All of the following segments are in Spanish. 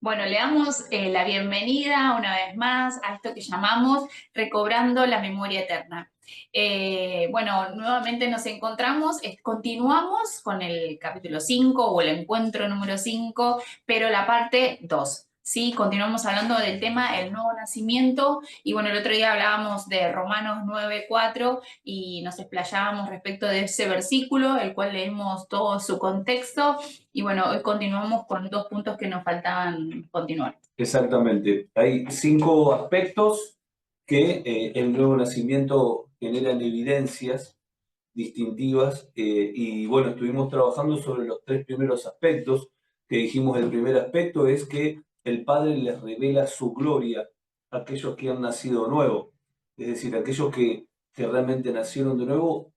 Bueno, le damos la bienvenida una vez más a esto que llamamos Recobrando la Memoria Eterna. Bueno, nuevamente nos encontramos, continuamos con el capítulo 5 o el encuentro número 5, pero la parte 2. Sí, continuamos hablando del tema el nuevo nacimiento y bueno, el otro día hablábamos de Romanos 9:4 y nos explayábamos respecto de ese versículo, el cual leímos todo su contexto. Y bueno, hoy continuamos con dos puntos que nos faltaban continuar. Exactamente. Hay 5 aspectos que el nuevo nacimiento generan evidencias distintivas y bueno, estuvimos trabajando sobre los 3 primeros aspectos que dijimos. El primer aspecto es que el Padre les revela su gloria a aquellos que han nacido de nuevo, es decir, aquellos que realmente nacieron de nuevo,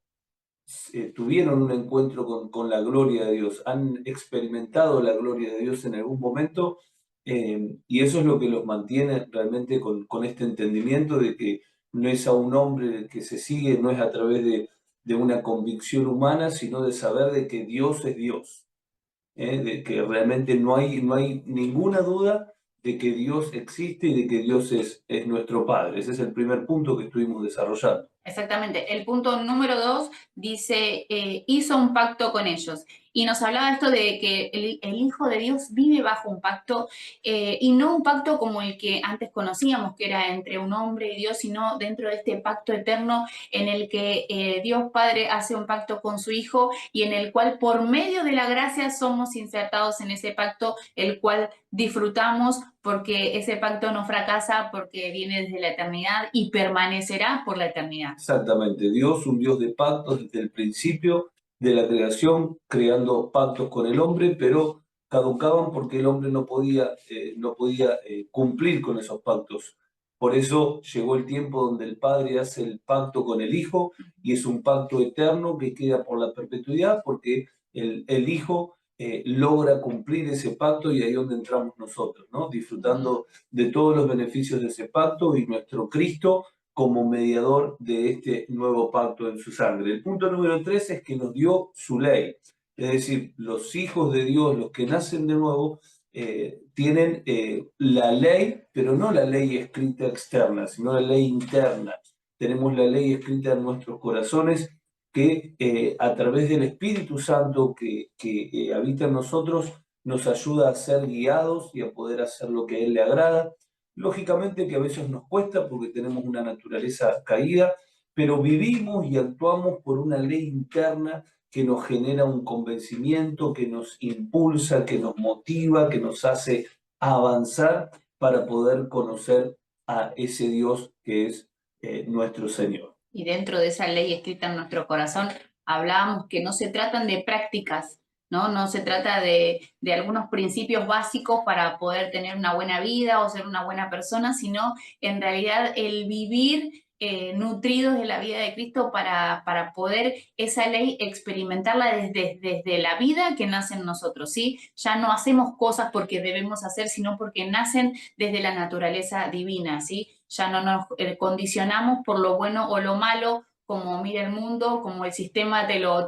tuvieron un encuentro con la gloria de Dios, han experimentado la gloria de Dios en algún momento, y eso es lo que los mantiene realmente con este entendimiento de que no es a un hombre que se sigue, no es a través de una convicción humana, sino de saber de que Dios es Dios, de que realmente no hay ninguna duda de que Dios existe y de que Dios es nuestro Padre. Ese es el primer punto que estuvimos desarrollando. Exactamente. El punto número 2 dice, hizo un pacto con ellos. Y nos hablaba esto de que el Hijo de Dios vive bajo un pacto, y no un pacto como el que antes conocíamos, que era entre un hombre y Dios, sino dentro de este pacto eterno en el que Dios Padre hace un pacto con su Hijo y en el cual por medio de la gracia somos insertados en ese pacto, el cual disfrutamos porque ese pacto no fracasa, porque viene desde la eternidad y permanecerá por la eternidad. Exactamente, Dios, un Dios de pactos desde el principio de la creación, creando pactos con el hombre, pero caducaban porque el hombre no podía cumplir con esos pactos. Por eso llegó el tiempo donde el Padre hace el pacto con el Hijo, y es un pacto eterno que queda por la perpetuidad, porque el Hijo logra cumplir ese pacto, y ahí es donde entramos nosotros, ¿no? Disfrutando de todos los beneficios de ese pacto, y nuestro Cristo como mediador de este nuevo pacto en su sangre. El punto número 3 es que nos dio su ley. Es decir, los hijos de Dios, los que nacen de nuevo, tienen la ley, pero no la ley escrita externa, sino la ley interna. Tenemos la ley escrita en nuestros corazones, que a través del Espíritu Santo que habita en nosotros, nos ayuda a ser guiados y a poder hacer lo que a Él le agrada. Lógicamente que a veces nos cuesta porque tenemos una naturaleza caída, pero vivimos y actuamos por una ley interna que nos genera un convencimiento, que nos impulsa, que nos motiva, que nos hace avanzar para poder conocer a ese Dios que es nuestro Señor. Y dentro de esa ley escrita en nuestro corazón, hablábamos que no se tratan de prácticas, ¿no? No se trata de algunos principios básicos para poder tener una buena vida o ser una buena persona, sino en realidad el vivir nutridos de la vida de Cristo para poder esa ley experimentarla desde la vida que nace en nosotros, ¿sí? Ya no hacemos cosas porque debemos hacer, sino porque nacen desde la naturaleza divina, ¿sí? Ya no nos condicionamos por lo bueno o lo malo, como mira el mundo, como el sistema te lo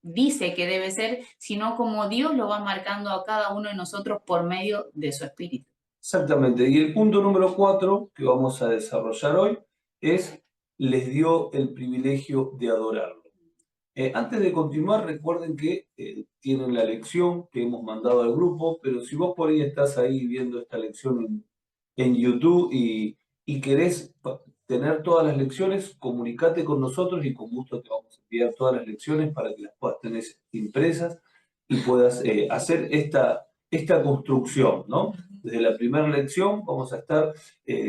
dice que debe ser, sino como Dios lo va marcando a cada uno de nosotros por medio de su Espíritu. Exactamente. Y el punto número 4 que vamos a desarrollar hoy es: les dio el privilegio de adorarlo. Antes de continuar, recuerden que tienen la lección que hemos mandado al grupo, pero si vos por ahí estás ahí viendo esta lección en YouTube y querés tener todas las lecciones, comunicate con nosotros y con gusto te vamos a enviar todas las lecciones para que las puedas tener impresas y puedas hacer esta construcción, ¿no? Desde la primera lección vamos a estar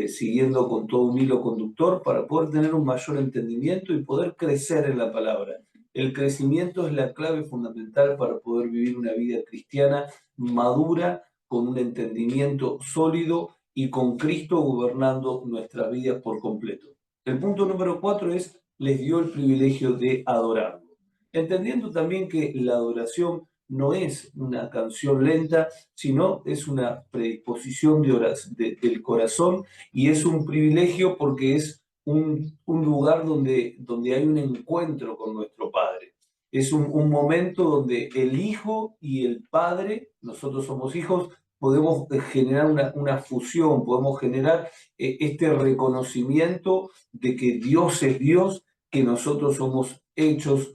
siguiendo con todo un hilo conductor para poder tener un mayor entendimiento y poder crecer en la palabra. El crecimiento es la clave fundamental para poder vivir una vida cristiana madura, con un entendimiento sólido y con Cristo gobernando nuestras vidas por completo. El punto número 4 es: les dio el privilegio de adorarlo. Entendiendo también que la adoración no es una canción lenta, sino es una predisposición del corazón, y es un privilegio porque es un lugar donde hay un encuentro con nuestro Padre. Es un momento donde el Hijo y el Padre, nosotros somos hijos, podemos generar una fusión, podemos generar este reconocimiento de que Dios es Dios, que nosotros somos hechos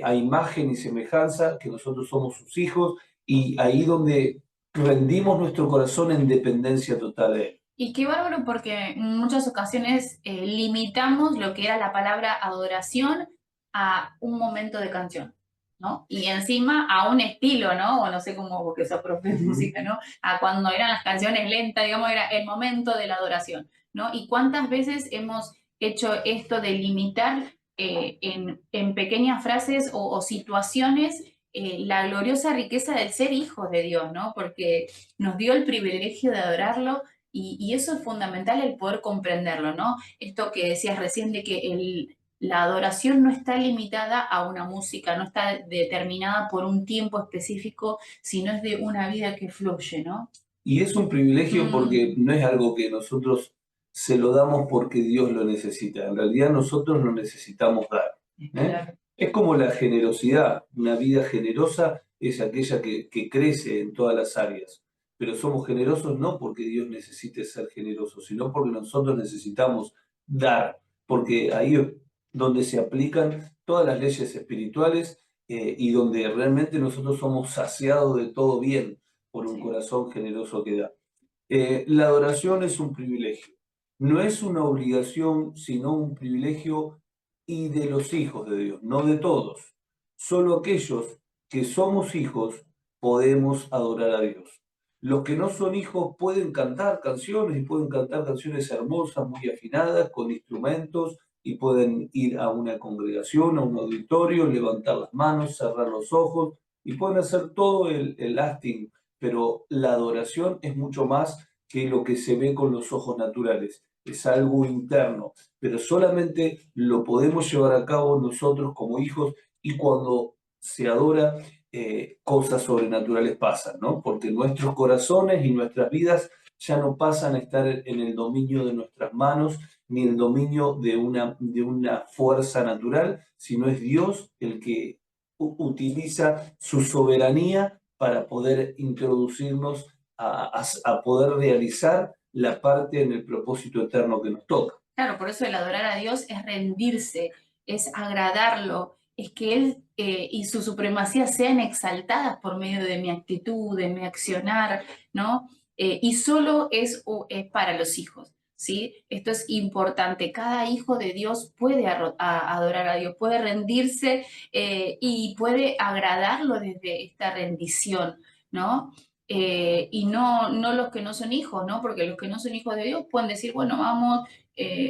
a imagen y semejanza, que nosotros somos sus hijos, y ahí donde rendimos nuestro corazón en dependencia total de Él. Y qué bárbaro porque en muchas ocasiones limitamos lo que era la palabra adoración a un momento de canción, ¿no? Y encima a un estilo, ¿no? O no sé cómo, porque sos profe de música, ¿no? A cuando eran las canciones lentas, digamos, era el momento de la adoración, ¿no? Y cuántas veces hemos hecho esto de limitar en pequeñas frases o situaciones la gloriosa riqueza del ser hijos de Dios, ¿no? Porque nos dio el privilegio de adorarlo y eso es fundamental el poder comprenderlo, ¿no? Esto que decías recién de que la adoración no está limitada a una música, no está determinada por un tiempo específico, sino es de una vida que fluye, ¿no? Y es un privilegio porque no es algo que nosotros se lo damos porque Dios lo necesita. En realidad nosotros lo necesitamos dar. Claro. Es como la generosidad. Una vida generosa es aquella que crece en todas las áreas. Pero somos generosos no porque Dios necesite ser generoso, sino porque nosotros necesitamos dar. Porque ahí es donde se aplican todas las leyes espirituales y donde realmente nosotros somos saciados de todo bien por un corazón generoso que da. La adoración es un privilegio. No es una obligación, sino un privilegio y de los hijos de Dios, no de todos. Solo aquellos que somos hijos podemos adorar a Dios. Los que no son hijos pueden cantar canciones y pueden cantar canciones hermosas, muy afinadas, con instrumentos, y pueden ir a una congregación, a un auditorio, levantar las manos, cerrar los ojos, y pueden hacer todo el acting, pero la adoración es mucho más que lo que se ve con los ojos naturales. Es algo interno, pero solamente lo podemos llevar a cabo nosotros como hijos y cuando se adora, cosas sobrenaturales pasan, ¿no? Porque nuestros corazones y nuestras vidas ya no pasan a estar en el dominio de nuestras manos ni el dominio de una fuerza natural, sino es Dios el que utiliza su soberanía para poder introducirnos a poder realizar la parte en el propósito eterno que nos toca. Claro, por eso el adorar a Dios es rendirse, es agradarlo, es que Él y su supremacía sean exaltadas por medio de mi actitud, de mi accionar, ¿no? Y solo es para los hijos, ¿sí? Esto es importante. Cada hijo de Dios puede adorar a Dios, puede rendirse y puede agradarlo desde esta rendición, ¿no? Y no los que no son hijos, ¿no? Porque los que no son hijos de Dios pueden decir, bueno, vamos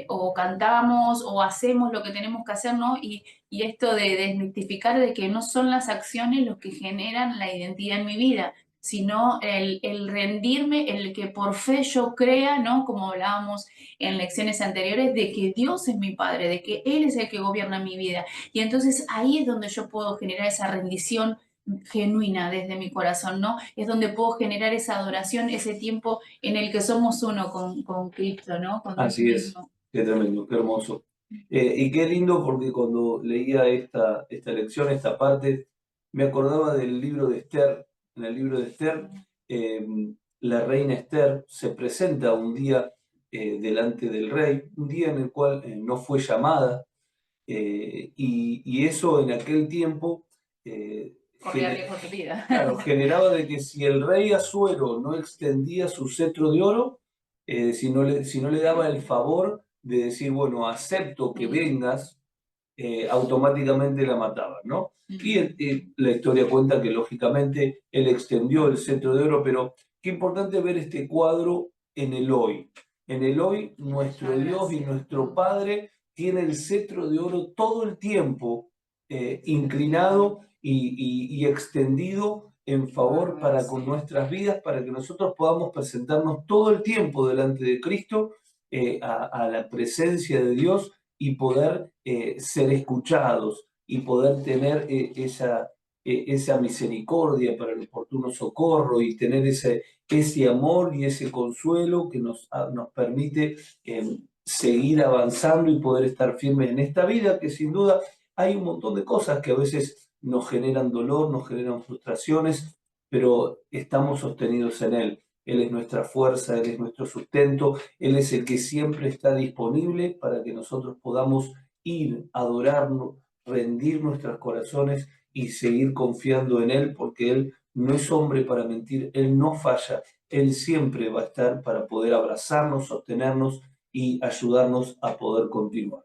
o cantamos o hacemos lo que tenemos que hacer, ¿no? Y esto de desmitificar de que no son las acciones los que generan la identidad en mi vida, sino el rendirme, el que por fe yo crea, ¿no? Como hablábamos en lecciones anteriores, de que Dios es mi Padre, de que Él es el que gobierna mi vida. Y entonces ahí es donde yo puedo generar esa rendición genuina desde mi corazón, ¿no? Es donde puedo generar esa adoración, ese tiempo en el que somos uno con Cristo, ¿no? Con Dios Así es, mismo. qué tremendo, qué hermoso. Y qué lindo porque cuando leía esta lección, esta parte, me acordaba del libro de Esther. En el libro de Esther, eh, la reina Esther se presenta un día delante del rey, un día en el cual no fue llamada, y eso en aquel tiempo Corría riesgo de vida. claro, generaba de que si el rey Asuero no extendía su cetro de oro, si no le daba el favor de decir, bueno, acepto que vengas, automáticamente la mataban, ¿no? Y la historia cuenta que lógicamente él extendió el cetro de oro, pero qué importante ver este cuadro en el hoy. En el hoy, nuestro Dios y nuestro Padre tiene el cetro de oro todo el tiempo inclinado y extendido en favor para con nuestras vidas, para que nosotros podamos presentarnos todo el tiempo delante de Cristo, a la presencia de Dios y poder ser escuchados y poder tener esa misericordia para el oportuno socorro y tener ese amor y ese consuelo que nos permite seguir avanzando y poder estar firmes en esta vida, que sin duda hay un montón de cosas que a veces nos generan dolor, nos generan frustraciones, pero estamos sostenidos en Él. Él es nuestra fuerza, Él es nuestro sustento, Él es el que siempre está disponible para que nosotros podamos ir, adorarnos, rendir nuestros corazones y seguir confiando en Él, porque Él no es hombre para mentir, Él no falla, Él siempre va a estar para poder abrazarnos, sostenernos y ayudarnos a poder continuar.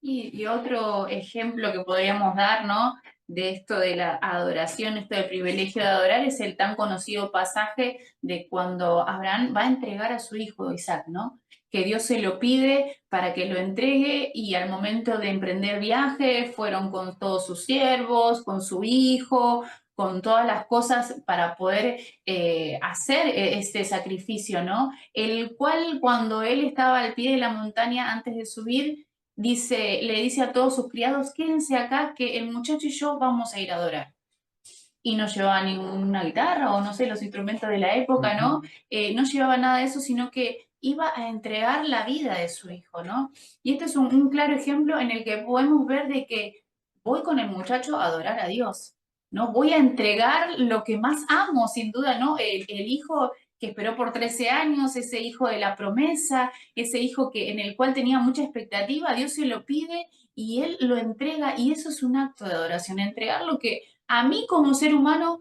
Y otro ejemplo que podríamos dar, ¿no? De esto de la adoración, esto del privilegio de adorar, es el tan conocido pasaje de cuando Abraham va a entregar a su hijo Isaac, ¿no? Que Dios se lo pide para que lo entregue y al momento de emprender viaje fueron con todos sus siervos, con su hijo, con todas las cosas para poder hacer este sacrificio, ¿no? El cual cuando él estaba al pie de la montaña antes de subir, le dice a todos sus criados, quédense acá que el muchacho y yo vamos a ir a adorar. Y no llevaba ninguna guitarra o no sé, los instrumentos de la época, ¿no? No llevaba nada de eso, sino que iba a entregar la vida de su hijo, ¿no? Y este es un claro ejemplo en el que podemos ver de que voy con el muchacho a adorar a Dios, ¿no? Voy a entregar lo que más amo, sin duda, ¿no? El hijo que esperó por 13 años, ese hijo de la promesa, ese hijo que, en el cual tenía mucha expectativa, Dios se lo pide y él lo entrega, y eso es un acto de adoración, entregar lo que a mí como ser humano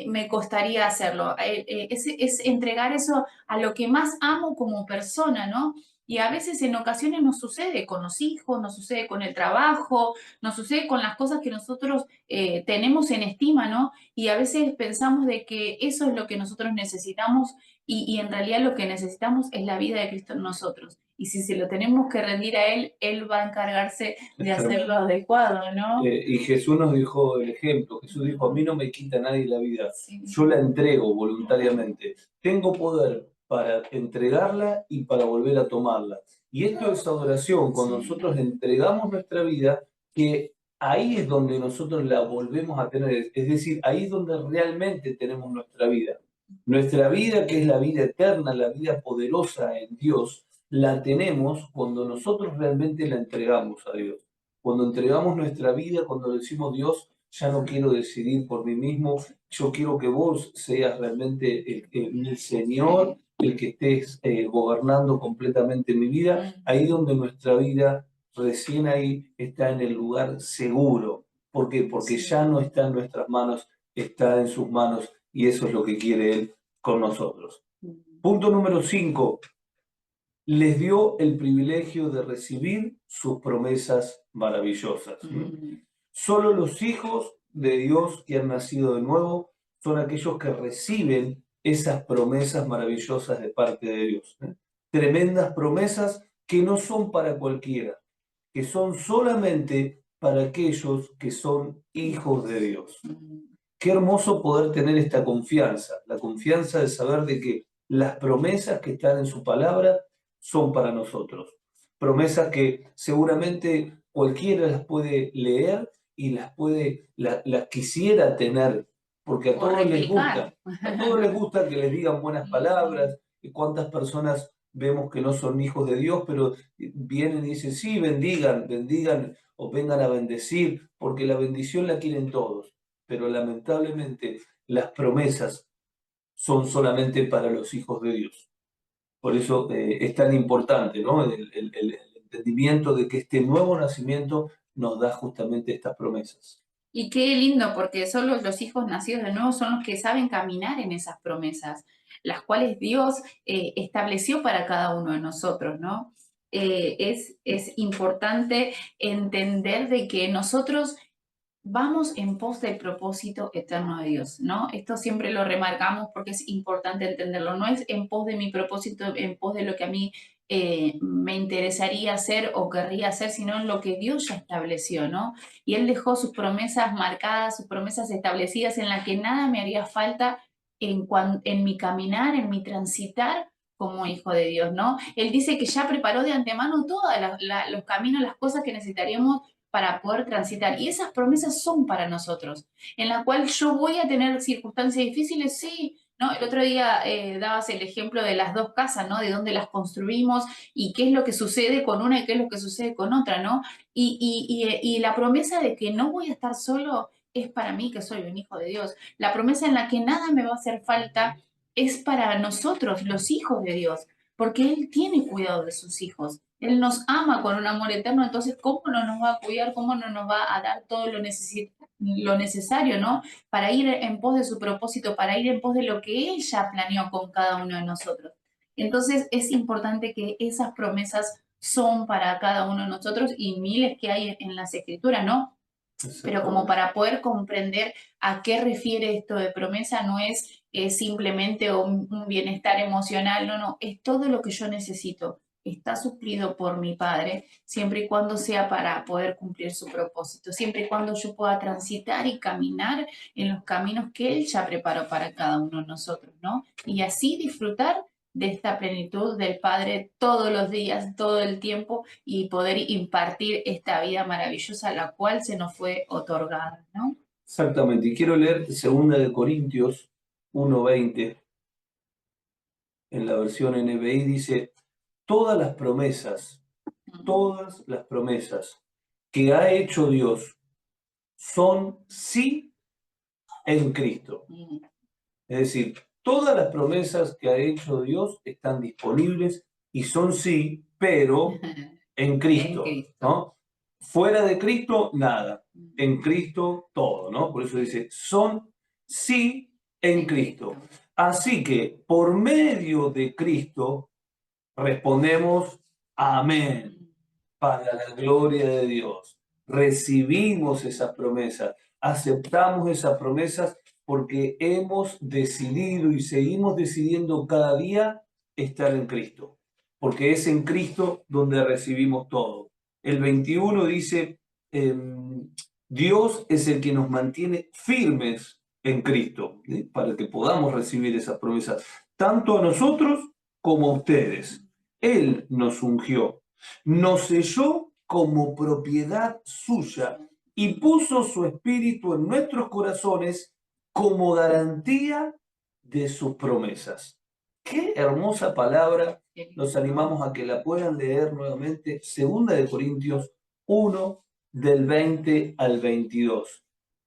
me costaría hacerlo, es entregar eso a lo que más amo como persona, ¿no? Y a veces en ocasiones nos sucede con los hijos, nos sucede con el trabajo, nos sucede con las cosas que nosotros tenemos en estima, ¿no? Y a veces pensamos de que eso es lo que nosotros necesitamos y en realidad lo que necesitamos es la vida de Cristo en nosotros. Y si se lo tenemos que rendir a Él, Él va a encargarse de hacerlo adecuado, ¿no? Y Jesús nos dijo el ejemplo, Jesús dijo, a mí no me quita nadie la vida, Sí. yo la entrego voluntariamente, tengo poder para entregarla y para volver a tomarla. Y esto es adoración, cuando nosotros entregamos nuestra vida, que ahí es donde nosotros la volvemos a tener, es decir, ahí es donde realmente tenemos nuestra vida. Nuestra vida, que es la vida eterna, la vida poderosa en Dios, la tenemos cuando nosotros realmente la entregamos a Dios. Cuando entregamos nuestra vida, cuando decimos Dios, ya no quiero decidir por mí mismo, yo quiero que vos seas realmente mi Señor, el que estés gobernando completamente mi vida, ahí donde nuestra vida recién ahí está en el lugar seguro. ¿Por qué? Porque ya no está en nuestras manos, está en sus manos y eso es lo que quiere Él con nosotros. Punto número 5. Les dio el privilegio de recibir sus promesas maravillosas. Solo los hijos de Dios que han nacido de nuevo son aquellos que reciben esas promesas maravillosas de parte de Dios. Tremendas promesas que no son para cualquiera, que son solamente para aquellos que son hijos de Dios. Qué hermoso poder tener esta confianza, la confianza de saber de que las promesas que están en su palabra son para nosotros. Promesas que seguramente cualquiera las puede leer y las quisiera tener, porque a todos les gusta. A todos les gusta que les digan buenas palabras. Y cuántas personas vemos que no son hijos de Dios, pero vienen y dicen, sí, bendigan, bendigan o vengan a bendecir, porque la bendición la quieren todos. Pero lamentablemente las promesas son solamente para los hijos de Dios. Por eso es tan importante, ¿no? El entendimiento de que este nuevo nacimiento nos da justamente estas promesas. Y qué lindo, porque solo los hijos nacidos de nuevo son los que saben caminar en esas promesas, las cuales Dios estableció para cada uno de nosotros, ¿no? Es importante entender de que nosotros vamos en pos del propósito eterno de Dios, ¿no? Esto siempre lo remarcamos porque es importante entenderlo. No es en pos de mi propósito, en pos de lo que a mí me interesaría hacer o querría hacer, sino en lo que Dios ya estableció, ¿no? Y Él dejó sus promesas marcadas, sus promesas establecidas en las que nada me haría falta en mi caminar, en mi transitar como hijo de Dios, ¿no? Él dice que ya preparó de antemano todos los caminos, las cosas que necesitaríamos para poder transitar. Y esas promesas son para nosotros, en la cual yo voy a tener circunstancias difíciles, sí, ¿no? El otro día dabas el ejemplo de las dos casas, ¿no? De dónde las construimos y qué es lo que sucede con una y qué es lo que sucede con otra, ¿no? Y la promesa de que no voy a estar solo es para mí, que soy un hijo de Dios. La promesa en la que nada me va a hacer falta es para nosotros, los hijos de Dios, porque Él tiene cuidado de sus hijos. Él nos ama con un amor eterno, entonces, ¿cómo no nos va a cuidar? ¿Cómo no nos va a dar todo lo necesario, ¿no? Para ir en pos de su propósito, para ir en pos de lo que Él ya planeó con cada uno de nosotros. Entonces, es importante que esas promesas son para cada uno de nosotros y miles que hay en las escrituras, ¿no? Pero como para poder comprender a qué refiere esto de promesa, no es simplemente un bienestar emocional, no, no, es todo lo que yo necesito. Está suplido por mi Padre, siempre y cuando sea para poder cumplir su propósito, siempre y cuando yo pueda transitar y caminar en los caminos que Él ya preparó para cada uno de nosotros, ¿no? Y así disfrutar de esta plenitud del Padre todos los días, todo el tiempo, y poder impartir esta vida maravillosa la cual se nos fue otorgada, ¿no? Exactamente. Y quiero leer 2 Corintios 1:20 en la versión NBI. Dice, todas las promesas que ha hecho Dios son sí en Cristo. Es decir, todas las promesas que ha hecho Dios están disponibles y son sí, pero en Cristo, ¿no? Fuera de Cristo, nada. En Cristo, todo, ¿no? Por eso dice, son sí en Cristo. Así que por medio de Cristo respondemos amén para la gloria de Dios. Recibimos esas promesas, aceptamos esas promesas porque hemos decidido y seguimos decidiendo cada día estar en Cristo, porque es en Cristo donde recibimos todo. El 21 dice, Dios es el que nos mantiene firmes en Cristo, ¿sí? Para que podamos recibir esas promesas, tanto a nosotros como a ustedes. Él nos ungió, nos selló como propiedad suya y puso su espíritu en nuestros corazones como garantía de sus promesas. Qué hermosa palabra. Los animamos a que la puedan leer nuevamente. 2 Corintios 1, del 20 al 22.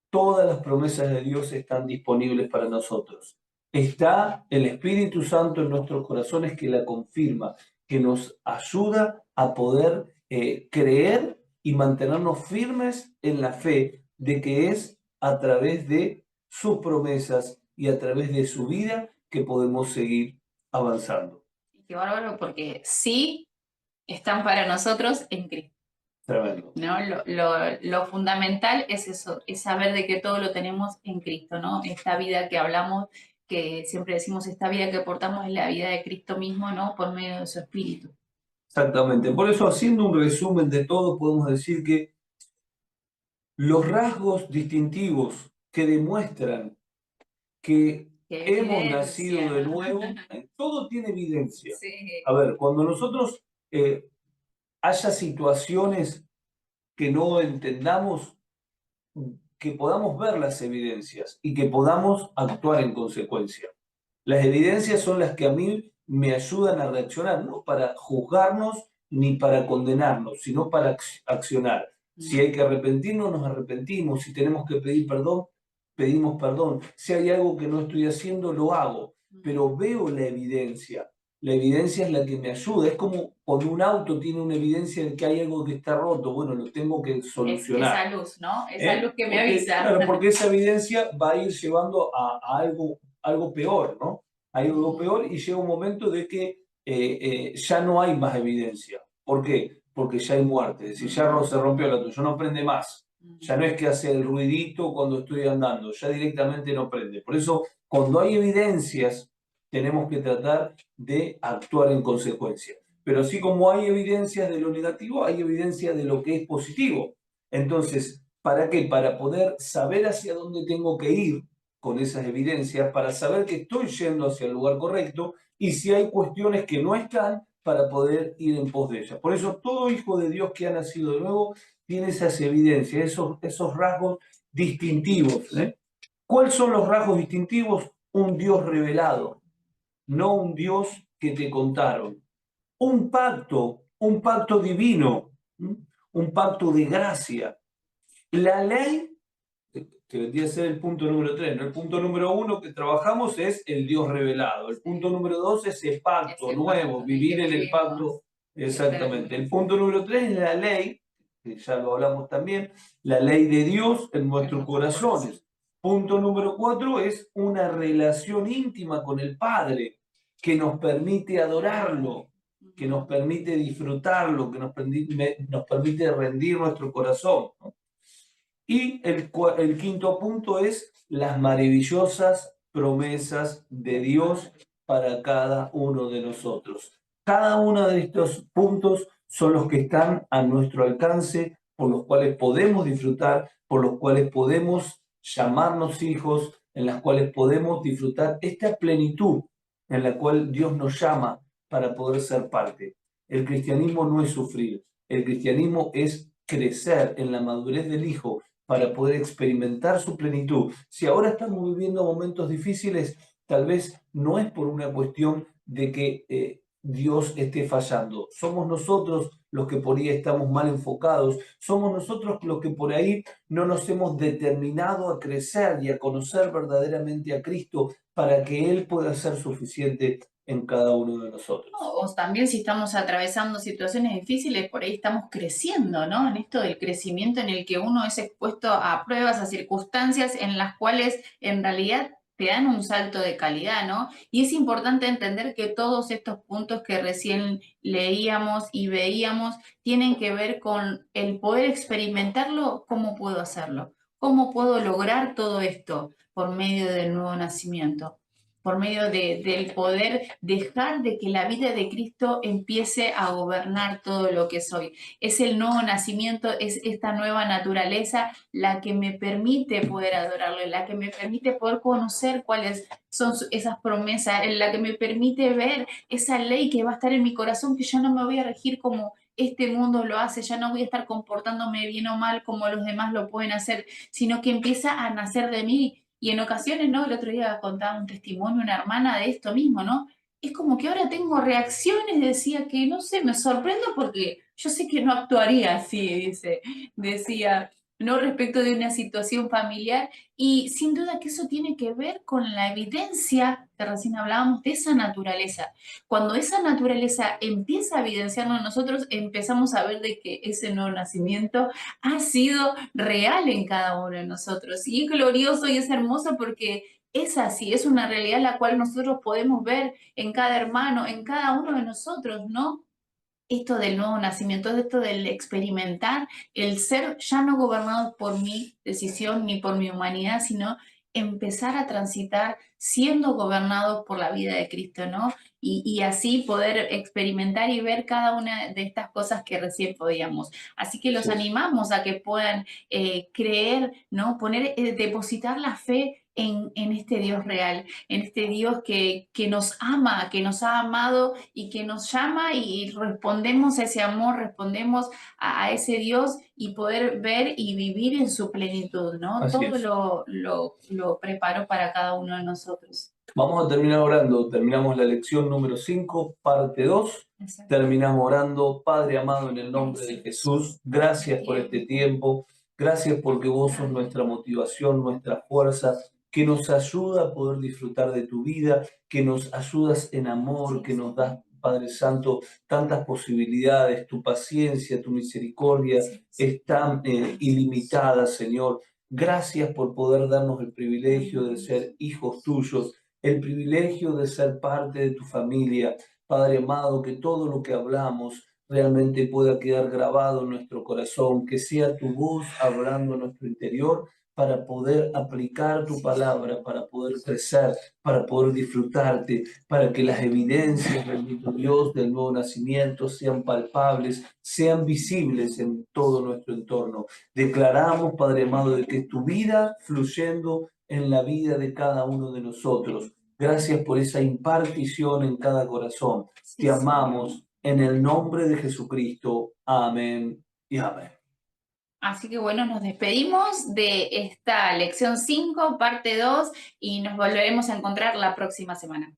Todas las promesas de Dios están disponibles para nosotros. Está el Espíritu Santo en nuestros corazones que la confirma, que nos ayuda a poder creer y mantenernos firmes en la fe de que es a través de sus promesas y a través de su vida que podemos seguir avanzando. Qué bárbaro, porque sí están para nosotros en Cristo. Tremendo. ¿No? Lo fundamental es eso, es saber de que todo lo tenemos en Cristo, ¿no? Esta vida que hablamos, que siempre decimos, esta vida que portamos es la vida de Cristo mismo, ¿no? Por medio de su Espíritu. Exactamente. Por eso, haciendo un resumen de todo, podemos decir que los rasgos distintivos que demuestran que hemos nacido de nuevo, todo tiene evidencia. Sí. A ver, cuando nosotros haya situaciones que no entendamos, que podamos ver las evidencias y que podamos actuar en consecuencia. Las evidencias son las que a mí me ayudan a reaccionar, no para juzgarnos ni para condenarnos, sino para accionar. Si hay que arrepentirnos, nos arrepentimos. Si tenemos que pedir perdón, pedimos perdón. Si hay algo que no estoy haciendo, lo hago. Pero veo la evidencia. La evidencia es la que me ayuda. Es como cuando un auto tiene una evidencia de que hay algo que está roto. Bueno, lo tengo que solucionar. Esa luz, ¿no? Esa luz que me avisa. Claro, porque esa evidencia va a ir llevando a algo peor, ¿no? Hay algo peor y llega un momento de que ya no hay más evidencia. ¿Por qué? Porque ya hay muerte. Es decir, ya se rompió el auto, ya no prende más. Ya no es que hace el ruidito cuando estoy andando, ya directamente no prende. Por eso, cuando hay evidencias, tenemos que tratar de actuar en consecuencia. Pero así como hay evidencias de lo negativo, hay evidencia de lo que es positivo. Entonces, ¿para qué? Para poder saber hacia dónde tengo que ir con esas evidencias, para saber que estoy yendo hacia el lugar correcto y si hay cuestiones que no están, para poder ir en pos de ellas. Por eso todo hijo de Dios que ha nacido de nuevo tiene esas evidencias, esos rasgos distintivos. ¿Cuáles son los rasgos distintivos? Un Dios revelado, no un Dios que te contaron. Un pacto divino, un pacto de gracia. La ley que vendría a ser el punto número 3, ¿no? El punto número 1 que trabajamos es el Dios revelado. El punto número 2 es el pacto nuevo, vivir en el pacto. Exactamente. El punto número 3 es la ley, que ya lo hablamos también, la ley de Dios en nuestros corazones. Punto número 4 es una relación íntima con el Padre que nos permite adorarlo, que nos permite disfrutarlo, que nos permite rendir nuestro corazón, ¿no? Y el quinto punto es las maravillosas promesas de Dios para cada uno de nosotros. Cada uno de estos puntos son los que están a nuestro alcance, por los cuales podemos disfrutar, por los cuales podemos llamarnos hijos, en las cuales podemos disfrutar esta plenitud en la cual Dios nos llama para poder ser parte. El cristianismo no es sufrir, el cristianismo es crecer en la madurez del Hijo para poder experimentar su plenitud. Si ahora estamos viviendo momentos difíciles, tal vez no es por una cuestión de que Dios esté fallando. Somos nosotros los que por ahí estamos mal enfocados. Somos nosotros los que por ahí no nos hemos determinado a crecer y a conocer verdaderamente a Cristo para que Él pueda ser suficiente en cada uno de nosotros. O también si estamos atravesando situaciones difíciles, por ahí estamos creciendo, ¿no? En esto del crecimiento en el que uno es expuesto a pruebas, a circunstancias en las cuales en realidad te dan un salto de calidad, ¿no? Y es importante entender que todos estos puntos que recién leíamos y veíamos tienen que ver con el poder experimentarlo, ¿cómo puedo hacerlo? ¿Cómo puedo lograr todo esto por medio del nuevo nacimiento? Por medio del poder dejar de que la vida de Cristo empiece a gobernar todo lo que soy. Es el nuevo nacimiento, es esta nueva naturaleza la que me permite poder adorarle, la que me permite poder conocer cuáles son esas promesas, la que me permite ver esa ley que va a estar en mi corazón, que yo no me voy a regir como este mundo lo hace, ya no voy a estar comportándome bien o mal como los demás lo pueden hacer, sino que empieza a nacer de mí. Y en ocasiones, ¿no? El otro día contaba un testimonio una hermana de esto mismo, ¿no? Es como que ahora tengo reacciones, decía que, no sé, me sorprendo porque yo sé que no actuaría así, decía, no respecto de una situación familiar. Y sin duda que eso tiene que ver con la evidencia que recién hablábamos de esa naturaleza. Cuando esa naturaleza empieza a evidenciarnos en nosotros, empezamos a ver de que ese nuevo nacimiento ha sido real en cada uno de nosotros. Y es glorioso y es hermoso porque es así, es una realidad la cual nosotros podemos ver en cada hermano, en cada uno de nosotros, ¿no? Esto del nuevo nacimiento, esto del experimentar, el ser ya no gobernados por mi decisión ni por mi humanidad, sino empezar a transitar siendo gobernados por la vida de Cristo, ¿no? Y así poder experimentar y ver cada una de estas cosas que recién podíamos. Así que los animamos a que puedan creer, ¿no? Depositar la fe en este Dios real, en este Dios que nos ama, que nos ha amado y que nos llama y respondemos a ese amor, respondemos a ese Dios y poder ver y vivir en su plenitud, ¿no? Así Todo es. lo preparó para cada uno de nosotros. Vamos a terminar orando. Terminamos la lección número 5, parte 2. Exacto. Terminamos orando. Padre amado, en el nombre de Jesús, gracias por este tiempo. Gracias porque vos sos nuestra motivación, nuestra fuerza, que nos ayuda a poder disfrutar de tu vida, que nos ayudas en amor, que nos das, Padre Santo, tantas posibilidades. Tu paciencia, tu misericordia es tan ilimitada, Señor. Gracias por poder darnos el privilegio de ser hijos tuyos, el privilegio de ser parte de tu familia. Padre amado, que todo lo que hablamos realmente pueda quedar grabado en nuestro corazón, que sea tu voz hablando en nuestro interior para poder aplicar tu palabra, para poder crecer, para poder disfrutarte, para que las evidencias, bendito Dios, del nuevo nacimiento sean palpables, sean visibles en todo nuestro entorno. Declaramos, Padre amado, de que tu vida fluyendo en la vida de cada uno de nosotros. Gracias por esa impartición en cada corazón. Te amamos en el nombre de Jesucristo. Amén y amén. Así que bueno, nos despedimos de esta lección 5, parte 2, y nos volveremos a encontrar la próxima semana.